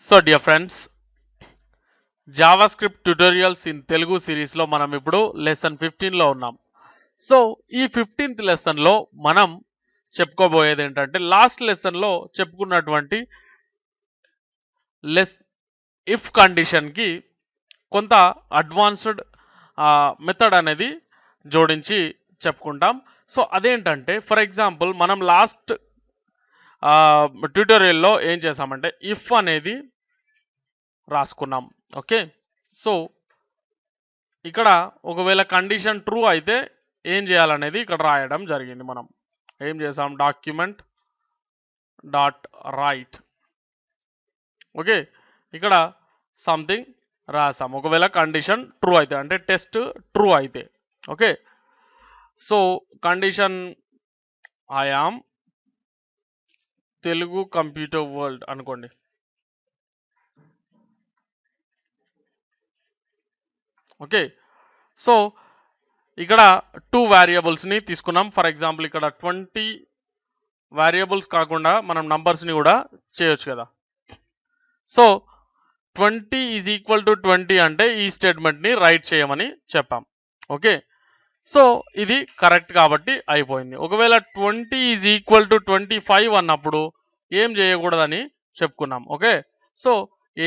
So dear friends, JavaScript tutorials in Telugu సిరీస్లో మనం ఇప్పుడు లెసన్ 15లో ఉన్నాం. సో ఈ 15th లెసన్లో మనం చెప్పుకోబోయేది ఏంటంటే, లాస్ట్ లెసన్లో చెప్పుకున్నటువంటి ఇఫ్ కండిషన్కి కొంత అడ్వాన్స్డ్ మెథడ్ అనేది జోడించి చెప్పుకుంటాం. సో అదేంటంటే, ఫర్ ఎగ్జాంపుల్ మనం లాస్ట్ ట్యుటోరియల్లో ఏం చేసామంటే ఇఫ్ అనేది రాసుకున్నాం. ఓకే, సో ఇక్కడ ఒకవేళ కండిషన్ ట్రూ అయితే ఏం చేయాలనేది ఇక్కడ రాయడం జరిగింది. మనం ఏం చేసాం, డాక్యుమెంట్ డాట్ రైట్. ఓకే, ఇక్కడ సంథింగ్ రాసాం. ఒకవేళ కండిషన్ ట్రూ అయితే, అంటే టెస్ట్ ట్రూ అయితే. Okay, so condition I am Telugu computer world అనుకోండి. ఓకే, సో ఇక్కడ 2 వేరియబుల్స్ని తీసుకున్నాం. ఫర్ ఎగ్జాంపుల్ ఇక్కడ 20 వేరియబుల్స్ కాకుండా మనం నంబర్స్ని కూడా చేయొచ్చు కదా. సో 20 ఈజ్ ఈక్వల్ టు 20 అంటే ఈ స్టేట్మెంట్ని రైట్ చేయమని చెప్పాం. ఓకే, సో ఇది కరెక్ట్ కాబట్టి అయిపోయింది. ఒకవేళ 20 ఈజ్ ఈక్వల్ టు 25 అన్నప్పుడు ఏం చేయకూడదని చెప్పుకున్నాం. ఓకే, సో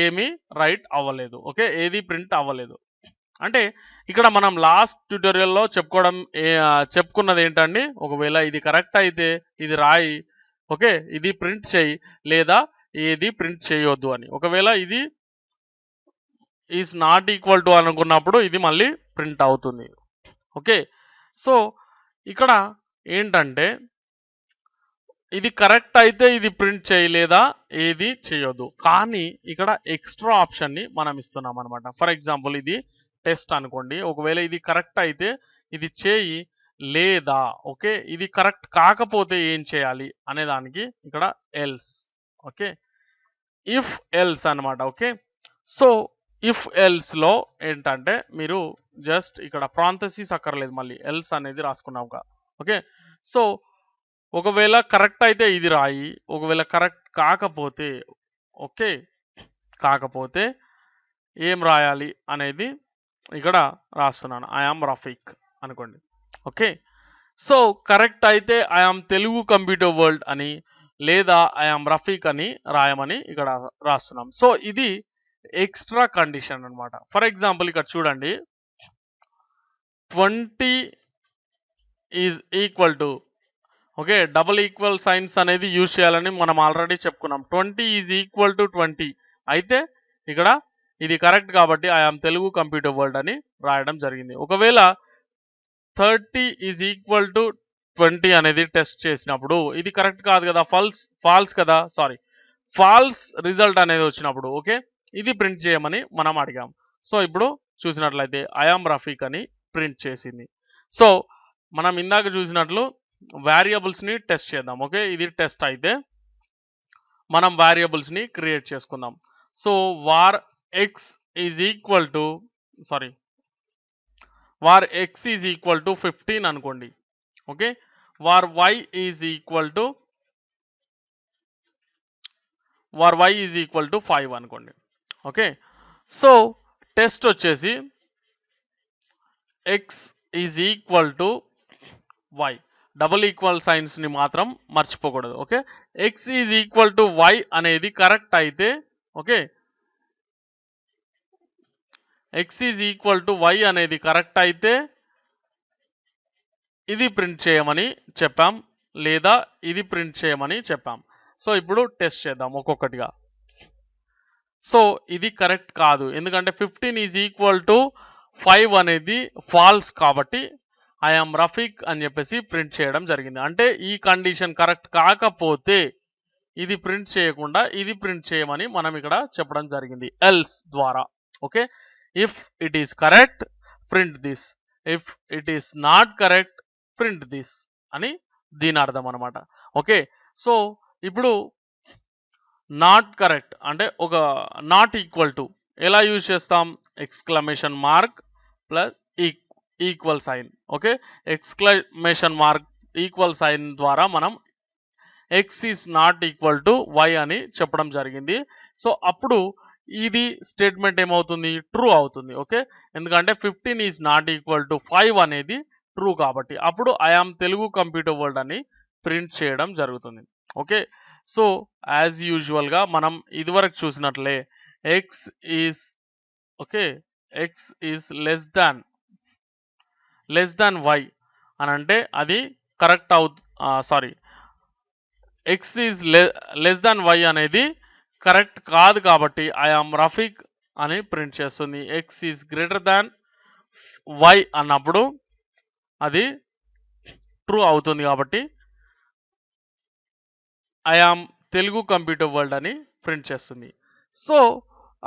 ఏమీ రైట్ అవ్వలేదు. ఓకే, ఏది ప్రింట్ అవ్వలేదు. అంటే ఇక్కడ మనం లాస్ట్ ట్యుటోరియల్లో చెప్పుకున్నది ఏంటండి, ఒకవేళ ఇది కరెక్ట్ అయితే ఇది రాయి, ఓకే, ఇది ప్రింట్ చేయి, లేదా ఏది ప్రింట్ చేయొద్దు అని. ఒకవేళ ఇది ఈజ్ నాట్ ఈక్వల్ టు అనుకున్నప్పుడు ఇది మళ్ళీ ప్రింట్ అవుతుంది. ఓకే, సో ఇక్కడ ఏంటంటే ఇది కరెక్ట్ అయితే ఇది ప్రింట్ చేయి, లేదా ఏది చేయొద్దు. కానీ ఇక్కడ ఎక్స్ట్రా ఆప్షన్ని మనం ఇస్తున్నాం అనమాట. ఫర్ ఎగ్జాంపుల్ ఇది టెస్ట్ అనుకోండి. ఒకవేళ ఇది కరెక్ట్ అయితే ఇది చేయి, లేదా ఓకే ఇది కరెక్ట్ కాకపోతే ఏం చేయాలి అనే దానికి ఇక్కడ ఎల్స్. ఓకే, ఇఫ్ ఎల్స్ అనమాట. ఓకే, సో ఇఫ్ ఎల్స్లో ఏంటంటే మీరు జస్ట్ ఇక్కడ ప్రాంథసిస్ అక్కర్లేదు, మళ్ళీ ఎల్స్ అనేది రాసుకున్నాం. ఓకే, సో ఒకవేళ కరెక్ట్ అయితే ఇది రాయి, ఒకవేళ కరెక్ట్ కాకపోతే ఓకే కాకపోతే ఏం రాయాలి అనేది ఇక్కడ రాస్తున్నాను. ఐఆమ్ రఫీక్ అనుకోండి. ఓకే, సో కరెక్ట్ అయితే ఐఆమ్ తెలుగు కంప్యూటర్ వరల్డ్ అని, లేదా ఐఆమ్ రఫీక్ అని రాయమని ఇక్కడ రాస్తున్నాం. సో ఇది ఎక్స్ట్రా కండిషన్ అనమాట. ఫర్ ఎగ్జాంపుల్ ఇక్కడ చూడండి, 20 is equal to, okay, double equal science అనేది యూజ్ చేయాలని మనం ఆల్రెడీ చెప్పుకున్నాం. 20 ఈజ్ ఈక్వల్ టు 20 అయితే ఇక్కడ ఇది కరెక్ట్ కాబట్టి ఐఆమ్ తెలుగు కంప్యూటర్ వరల్డ్ అని రాయడం జరిగింది. ఒకవేళ 30 ఈజ్ ఈక్వల్ టు 20 అనేది టెస్ట్ చేసినప్పుడు ఇది కరెక్ట్ కాదు కదా, ఫాల్స్ కదా, సారీ ఫాల్స్ రిజల్ట్ అనేది వచ్చినప్పుడు ఓకే ఇది ప్రింట్ చేయమని మనం అడిగాం. సో ఇప్పుడు చూసినట్లయితే ఐఆమ్ రఫీక్ అని ప్రింట్ చేసింది. సో మనం ఇందాక చూసినట్లు వేరియబుల్స్ని టెస్ట్ చేద్దాం. ఓకే, ఇది టెస్ట్ అయితే మనం వేరియబుల్స్ని క్రియేట్ చేసుకుందాం. So var x is equal to var x is equal to 15 అనుకోండి. Okay, var y is equal to 5 అనుకోండి. ఓకే, సో టెస్ట్ వచ్చేసి x is equal to y, double equal సైన్స్ని మాత్రం మర్చిపోకూడదు. Okay, x is equal to y అనేది correct అయితే, okay x is equal to y అనేది correct అయితే ఇది ప్రింట్ చేయమని చెప్పాం, లేదా ఇది ప్రింట్ చేయమని చెప్పాం. సో ఇప్పుడు టెస్ట్ చేద్దాం ఒక్కొక్కటిగా. సో ఇది కరెక్ట్ కాదు, ఎందుకంటే 15 ఈజ్ ఈక్వల్ టు 5 అనేది ఫాల్స్ కాబట్టి ఐఆమ్ రఫీక్ అని చెప్పేసి ప్రింట్ చేయడం జరిగింది. అంటే ఈ కండిషన్ కరెక్ట్ కాకపోతే ఇది ప్రింట్ చేయకుండా ఇది ప్రింట్ చేయమని మనం ఇక్కడ చెప్పడం జరిగింది ఎల్స్ ద్వారా. Okay, if it is correct print this, if it is not correct print this అని దీని అర్థం అనమాట. ఓకే, సో ఇప్పుడు నాట్ కరెక్ట్ అంటే ఒక నాట్ ఈక్వల్ టు ఎలా యూజ్ చేస్తాం, exclamation mark plus equal sign. Okay, exclamation mark equal sign ద్వారా మనం x is not equal to y అని చెప్పడం జరిగింది. సో అప్పుడు ఇది స్టేట్మెంట్ ఏమవుతుంది, ట్రూ అవుతుంది. ఓకే, ఎందుకంటే 15 ఈజ్ నాట్ ఈక్వల్ టు 5 అనేది ట్రూ కాబట్టి అప్పుడు ఐఆమ్ తెలుగు కంప్యూటర్ వరల్డ్ అని ప్రింట్ చేయడం జరుగుతుంది. ఓకే, సో యాజ్ యూజువల్గా మనం ఇదివరకు చూసినట్లే x is okay x is less than y అని అంటే అది correct sorry x is less than y అనేది కరెక్ట్ కాదు కాబట్టి ఐఆమ్ రఫీక్ అని ప్రింట్ చేస్తుంది. X is greater than y అన్నప్పుడు అది ట్రూ అవుతుంది కాబట్టి ఐఆమ్ తెలుగు కంప్యూటర్ వరల్డ్ అని ప్రింట్ చేస్తుంది. సో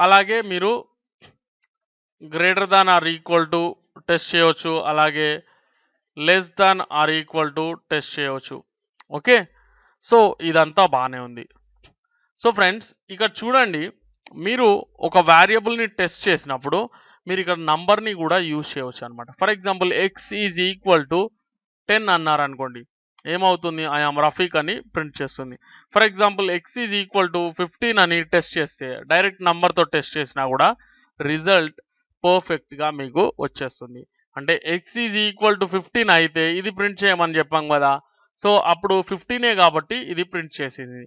అలాగే మీరు greater than or equal to test చేయవచ్చు, అలాగే less than or equal to test చేయవచ్చు. ఓకే, సో ఇదంతా బాగానే ఉంది. సో ఫ్రెండ్స్ ఇక్కడ చూడండి, మీరు ఒక వేరియబుల్ని టెస్ట్ చేసినప్పుడు మీరు ఇక్కడ నంబర్ని కూడా యూజ్ చేయవచ్చు అనమాట. For example X is equal to 10 అన్నారు అనుకోండి, ఏమవుతుంది, ఐఆమ్ రఫీక్ అని ప్రింట్ చేస్తుంది. For example X is equal to 15 అని టెస్ట్ చేస్తే డైరెక్ట్ నంబర్తో టెస్ట్ చేసినా కూడా రిజల్ట్ పర్ఫెక్ట్గా మీకు వచ్చేస్తుంది. అంటే ఎక్స్ ఈజ్ ఈక్వల్ టు 15 అయితే ఇది ప్రింట్ చేయమని చెప్పాం కదా, సో అప్పుడు 15ఏ కాబట్టి ఇది ప్రింట్ చేసింది.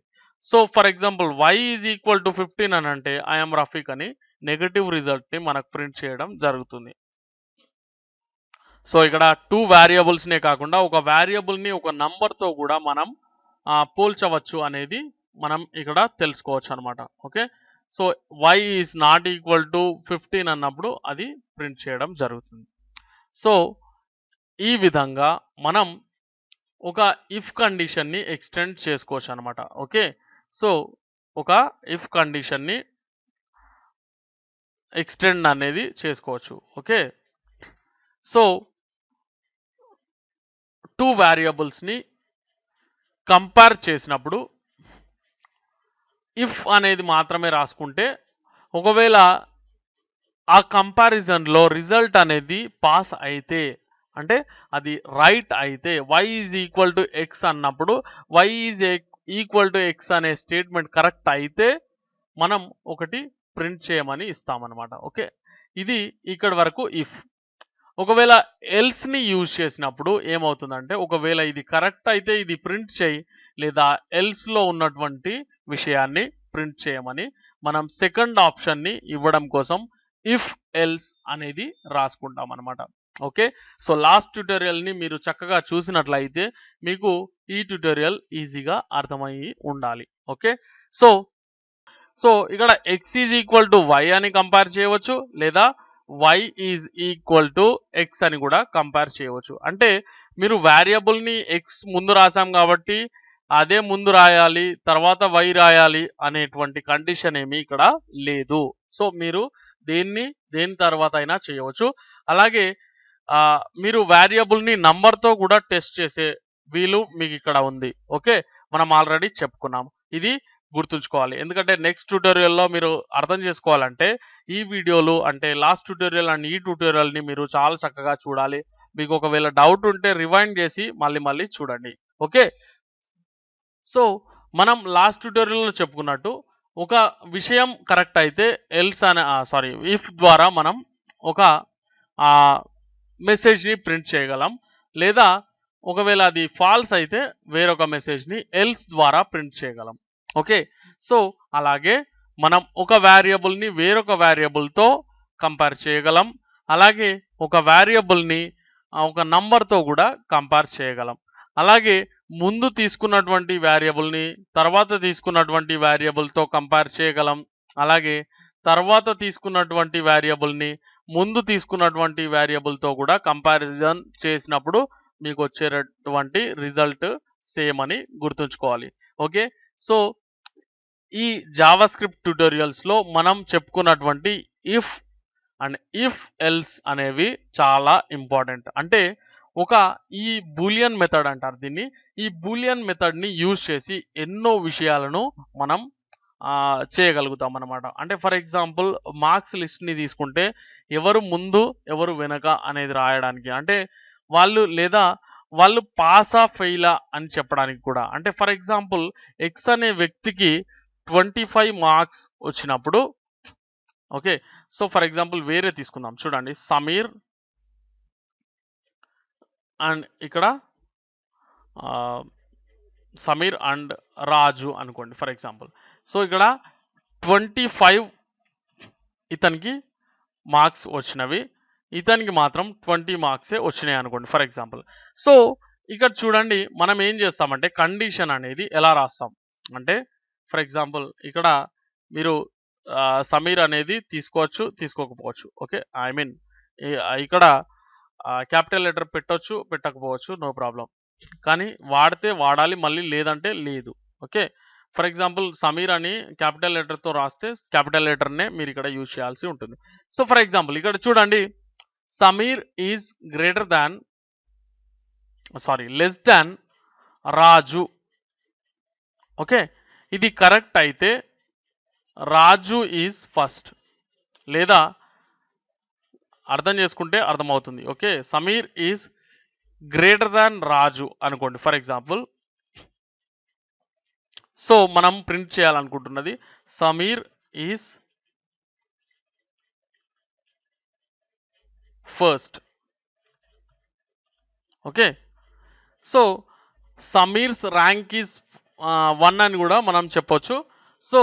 So for example y is equal to 15 అని అంటే ఐఎమ్ రఫీక్ అని నెగటివ్ రిజల్ట్ని మనకు ప్రింట్ చేయడం జరుగుతుంది. సో ఇక్కడ 2 వేరియబుల్స్నే కాకుండా ఒక వేరియబుల్ని ఒక నంబర్తో కూడా మనం పోల్చవచ్చు అనేది మనం ఇక్కడ తెలుసుకోవచ్చు అనమాట. Okay, so y is not equal to 15 అన్నప్పుడు అది ప్రింట్ చేయడం జరుగుతుంది. సో ఈ విధంగా మనం ఒక ఇఫ్ కండిషన్ని ఎక్స్టెండ్ చేసుకోవచ్చు అనమాట. ఓకే, సో ఒక ఇఫ్ కండిషన్ని ఎక్స్టెండ్ అనేది చేసుకోవచ్చు. ఓకే, సో 2 వేరియబుల్స్ని కంపేర్ చేసినప్పుడు ఇఫ్ అనేది మాత్రమే రాసుకుంటే ఒకవేళ ఆ కంపారిజన్లో రిజల్ట్ అనేది పాస్ అయితే అంటే అది రైట్ అయితే y is equal to x అన్నప్పుడు y is equal to x అనే స్టేట్మెంట్ కరెక్ట్ అయితే మనం ఒకటి ప్రింట్ చేయమని ఇస్తామన్నమాట. ఓకే, ఇది ఇక్కడ వరకు ఇఫ్. ఒకవేళ ఎల్స్ని యూజ్ చేసినప్పుడు ఏమవుతుందంటే ఒకవేళ ఇది కరెక్ట్ అయితే ఇది ప్రింట్ చేయి, లేదా ఎల్స్లో ఉన్నటువంటి విషయాన్ని ప్రింట్ చేయమని మనం సెకండ్ ఆప్షన్ని ఇవ్వడం కోసం ఇఫ్ ఎల్స్ అనేది రాసుకుంటాం అనమాట. ఓకే, సో లాస్ట్ ట్యుటోరియల్ని మీరు చక్కగా చూసినట్లయితే మీకు ఈ ట్యుటోరియల్ ఈజీగా అర్థమయ్యి ఉండాలి. ఓకే, సో ఇక్కడ x is equal to y అని కంపేర్ చేయవచ్చు, లేదా y is equal to x అని కూడా కంపేర్ చేయవచ్చు. అంటే మీరు వేరియబుల్ని ఎక్స్ ముందు రాసాం కాబట్టి అదే ముందు రాయాలి, తర్వాత వై రాయాలి అనేటువంటి కండిషన్ ఏమీ ఇక్కడ లేదు. సో మీరు దేని తర్వాత అయినా చేయవచ్చు. అలాగే మీరు వేరియబుల్ని నంబర్తో కూడా టెస్ట్ చేసే వీలు మీకు ఇక్కడ ఉంది. ఓకే, మనం ఆల్రెడీ చెప్పుకున్నాం, ఇది గుర్తుంచుకోవాలి. ఎందుకంటే నెక్స్ట్ ట్యూటోరియల్లో మీరు అర్థం చేసుకోవాలంటే ఈ వీడియోలు అంటే లాస్ట్ ట్యూటోరియల్ అండ్ ఈ ట్యూటోరియల్ని మీరు చాలా చక్కగా చూడాలి. మీకు ఒకవేళ డౌట్ ఉంటే రివైండ్ చేసి మళ్ళీ చూడండి. ఓకే, సో మనం లాస్ట్ ట్యూటోరియల్లో చెప్పుకున్నట్టు ఒక విషయం కరెక్ట్ అయితే ఎల్స్ అనే ఇఫ్ ద్వారా మనం ఒక మెసేజ్ని ప్రింట్ చేయగలం, లేదా ఒకవేళ అది ఫాల్స్ అయితే వేరొక మెసేజ్ని ఎల్స్ ద్వారా ప్రింట్ చేయగలం. ఓకే, సో అలాగే మనం ఒక వేరియబుల్ని వేరొక వేరియబుల్తో కంపేర్ చేయగలం, అలాగే ఒక వేరియబుల్ని ఒక నంబర్తో కూడా కంపేర్ చేయగలం, అలాగే ముందు తీసుకున్నటువంటి వేరియబుల్ని తర్వాత తీసుకున్నటువంటి వేరియబుల్తో కంపేర్ చేయగలం, అలాగే తర్వాత తీసుకున్నటువంటి వేరియబుల్ని ముందు తీసుకున్నటువంటి వేరియబుల్తో కూడా కంపారిజన్ చేసినప్పుడు మీకు వచ్చేటటువంటి రిజల్ట్ సేమ్ అని గుర్తుంచుకోవాలి. ఓకే, సో ఈ జావా స్క్రిప్ట్ ట్యూటోరియల్స్లో మనం చెప్పుకున్నటువంటి ఇఫ్ అండ్ ఇఫ్ ఎల్స్ అనేవి చాలా ఇంపార్టెంట్. అంటే ఈ బూలియన్ మెథడ్ అంటారు దీన్ని. ఈ బూలియన్ మెథడ్ని యూజ్ చేసి ఎన్నో విషయాలను మనం చేయగలుగుతాం అన్నమాట. అంటే ఫర్ ఎగ్జాంపుల్ మార్క్స్ లిస్ట్ని తీసుకుంటే ఎవరు ముందు ఎవరు వెనక అనేది రాయడానికి, అంటే వాళ్ళు లేదా వాళ్ళు పాసా ఫెయిలా అని చెప్పడానికి కూడా. అంటే ఫర్ ఎగ్జాంపుల్ ఎక్స్ అనే వ్యక్తికి 25 మార్క్స్ వచ్చినప్పుడు ఓకే. సో ఫర్ ఎగ్జాంపుల్ వేరే తీసుకుందాం చూడండి. సమీర్ అండ్ ఇక్కడ సమీర్ అండ్ రాజు అనుకోండి ఫర్ ఎగ్జాంపుల్. సో ఇక్కడ 25 ఇతనికి మార్క్స్ వచ్చినవి, ఇతనికి మాత్రం 20 మార్క్సే వచ్చినాయి అనుకోండి ఫర్ ఎగ్జాంపుల్. సో ఇక్కడ చూడండి మనం ఏం చేస్తామంటే కండిషన్ అనేది ఎలా రాస్తాం అంటే ఫర్ ఎగ్జాంపుల్ ఇక్కడ మీరు సమీర్ అనేది తీసుకోవచ్చు, తీసుకోకపోవచ్చు. ఓకే, ఐ మీన్ ఇక్కడ క్యాపిటల్ లెటర్ పెట్టొచ్చు, పెట్టకపోవచ్చు, నో ప్రాబ్లం. కానీ వాడితే వాడాలి, మళ్ళీ లేదంటే లేదు. ఓకే, ఫర్ ఎగ్జాంపుల్ సమీర్ అని క్యాపిటల్ లెటర్తో రాస్తే క్యాపిటల్ లెటర్నే మీరు ఇక్కడ యూజ్ చేయాల్సి ఉంటుంది. సో ఫర్ ఎగ్జాంపుల్ ఇక్కడ చూడండి, Sameer is greater than less than Raju. Okay, ఇది కరెక్ట్ అయితే రాజు ఈజ్ ఫస్ట్, లేదా అర్థం చేసుకుంటే అర్థమవుతుంది. Okay, Sameer is greater than Raju అనుకోండి ఫర్ ఎగ్జాంపుల్. సో మనం ప్రింట్ చేయాలనుకుంటున్నది Sameer is first. Okay, so Sameer's rank is 1 అని కూడా మనం చెప్పొచ్చు. సో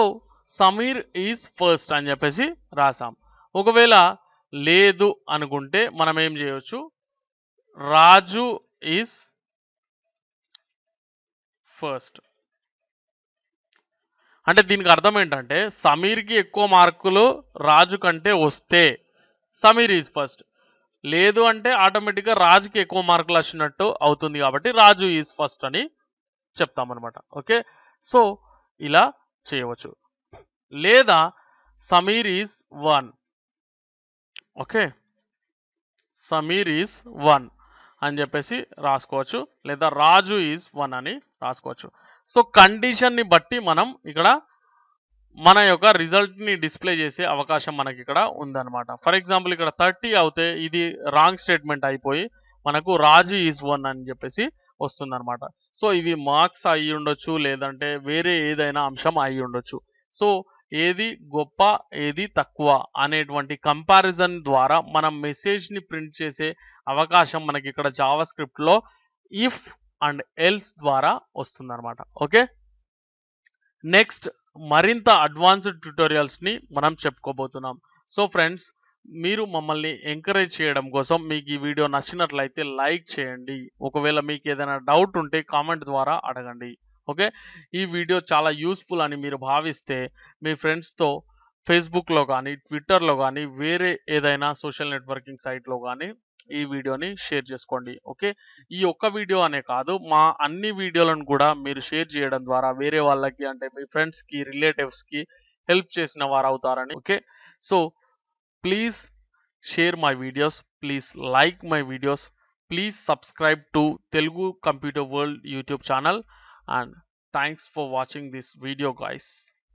సమీర్ ఈజ్ ఫస్ట్ అని చెప్పేసి రాసాం. ఒకవేళ లేదు అనుకుంటే మనం ఏం చేయొచ్చు, రాజు ఈజ్ ఫస్ట్. అంటే దీనికి అర్థం ఏంటంటే సమీర్కి ఎక్కువ మార్కులు రాజు కంటే వస్తే సమీర్ ఈజ్ ఫస్ట్, లేదు అంటే ఆటోమేటిక్గా రాజుకి ఎక్కువ మార్కులు వచ్చినట్టు అవుతుంది, కాబట్టి రాజు ఈజ్ ఫస్ట్ అని చెప్తామన్నమాట. ఓకే, సో ఇలా చేయవచ్చు. లేదా Sameer is 1. Okay, Sameer is 1 అని చెప్పేసి రాసుకోవచ్చు, లేదా రాజు ఈజ్ 1 అని రాసుకోవచ్చు. సో కండిషన్ని బట్టి మనం ఇక్కడ మన యొక్క రిజల్ట్ని డిస్ప్లే చేసే అవకాశం మనకి ఇక్కడ ఉందన్నమాట. ఫర్ ఎగ్జాంపుల్ ఇక్కడ 30 అవుతే ఇది రాంగ్ స్టేట్మెంట్ అయిపోయి మనకు రాజు ఈజ్ 1 అని చెప్పేసి వస్తుందన్నమాట. సో ఇవి మార్క్స్ అయి ఉండొచ్చు, లేదంటే వేరే ఏదైనా అంశం అయి ఉండొచ్చు. సో ఏది గొప్ప ఏది తక్కువ అనేటువంటి కంపారిజన్ ద్వారా మనం మెసేజ్ని ప్రింట్ చేసే అవకాశం మనకి ఇక్కడ జావా స్క్రిప్ట్లో ఇఫ్ అండ్ ఎల్స్ ద్వారా వస్తుందన్నమాట. ఓకే, నెక్స్ట్ మరింత అడ్వాన్స్డ్ ట్యుటోరియల్స్ని మనం చెప్పుకోబోతున్నాం. సో ఫ్రెండ్స్, మీరు మమ్మల్ని ఎంకరేజ్ చేయడం కోసం మీకు ఈ వీడియో నచ్చినట్లయితే లైక్ చేయండి. ఒకవేళ మీకు ఏదైనా డౌట్ ఉంటే కామెంట్ ద్వారా అడగండి. ఓకే, ఈ వీడియో చాలా యూస్ఫుల్ అని మీరు భావిస్తే మీ ఫ్రెండ్స్తో ఫేస్బుక్లో కానీ, ట్విట్టర్లో కానీ, వేరే ఏదైనా సోషల్ నెట్వర్కింగ్ సైట్లో కానీ ఈ వీడియోని షేర్ చేసుకోండి. ఓకే, ఈ ఒక్క వీడియో అనే కాదు, మా అన్ని వీడియోలను కూడా మీరు షేర్ చేయడం ద్వారా వేరే వాళ్ళకి, అంటే మీ ఫ్రెండ్స్కి, రిలేటివ్స్కి హెల్ప్ చేసిన వారు అవుతారని. Okay, so please share my videos, please like my videos, please subscribe to Telugu Computer World YouTube channel, and thanks for watching this video guys.